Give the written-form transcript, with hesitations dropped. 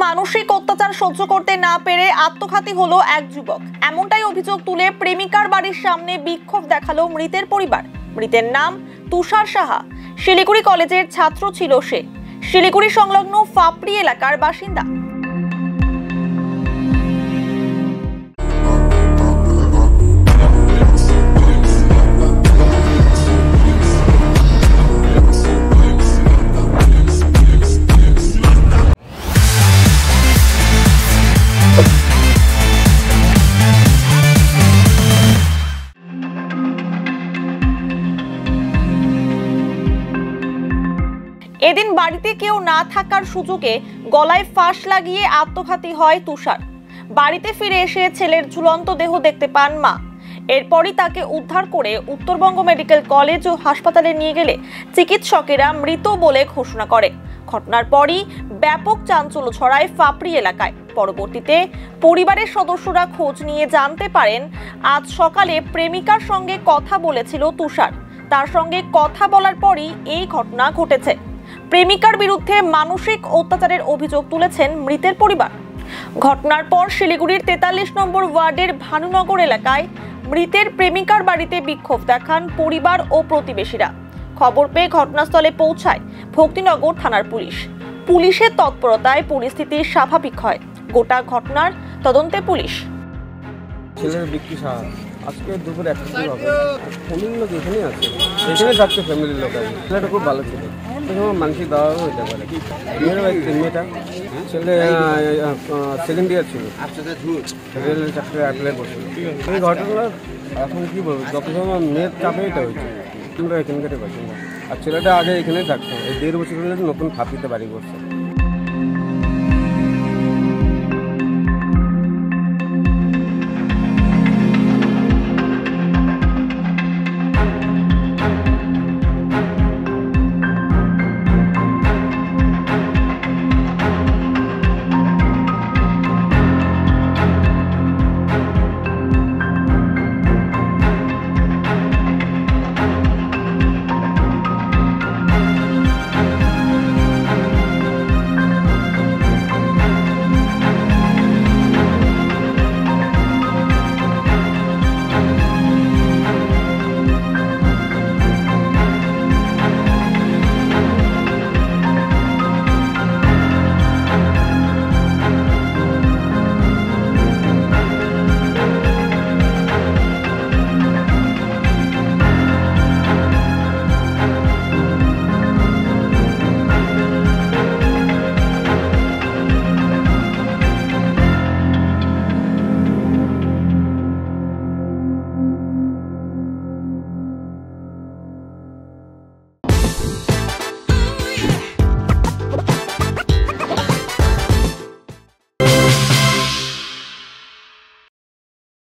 মানসিক অত্যাচার সহ্য করতে না পেরে আত্মঘাতী হলো এক যুবক। এমনটাই অভিযোগ তুলে প্রেমিকার বাড়ির সামনে বিক্ষোভ দেখালো মৃতের পরিবার। মৃতের নাম তুষার সাহা। শিলিগুড়ি কলেজের ছাত্র ছিল সে। শিলিগুড়ি সংলগ্ন ফাপড়ি এলাকার বাসিন্দা। এদিন বাড়িতে কেউ না থাকার সুযোগে গলায় ফাঁস লাগিয়ে আত্মঘাতী হয় তুষার। বাড়িতে ফিরে এসে ছেলের ঝুলন্ত দেহ দেখতে পান মা। এরপরই তাকে উদ্ধার করে উত্তরবঙ্গ মেডিকেল কলেজ ও হাসপাতালে নিয়ে গেলে চিকিৎসকেরা মৃত বলে ঘোষণা করে। ঘটনার পরই ব্যাপক চাঞ্চল্য ছড়ায় ফাপড়ি এলাকায়। পরবর্তীতে পরিবারের সদস্যরা খোঁজ নিয়ে জানতে পারেন আজ সকালে প্রেমিকার সঙ্গে কথা বলেছিল তুষার। তার সঙ্গে কথা বলার পরই এই ঘটনা ঘটেছে। প্রেমিকার বিরুদ্ধে মানসিক অত্যাচারের অভিযোগ তুলেছেন মৃতের পরিবার। ঘটনার পর শিলিগুড়ির 43 নম্বর ওয়ার্ডের ভানুনগর এলাকায় মৃতের প্রেমিকার বাড়িতে বিক্ষোভ দেখান পরিবার ও প্রতিবেশীরা। খবর পেয়ে ঘটনাস্থলে পৌঁছায় ভক্তিনগর থানার পুলিশ। পুলিশের তৎপরতায় পরিস্থিতি স্বাভাবিক হয়। গোটা ঘটনার তদন্তে পুলিশ। ছেলের বিক্রি সাহা আজকে দুপুর 1টার হবে। ফ্যামিলির লোক এখানেই আছে, এখানে থাকছে ফ্যামিলির লোক আছে। ছেলেটা খুব ভালো ছিল, মানসিক দাওয়াও হতে পারে। মেয়েটা ছেলে সেকেন্ড ইয়ার ছিল, রেলের চাকরি অ্যাপ্লাই করছিল। এই ঘটনা এখন কি বলবো, যত সময় মেয়ের চাপে এটা হয়েছে। আমরা এখানকার বাসিন্দা, আর ছেলেটা আগে এখানেই থাকতো। এই 1.5 বছর হলে নতুন ফাঁপিতে বাড়ি করছে।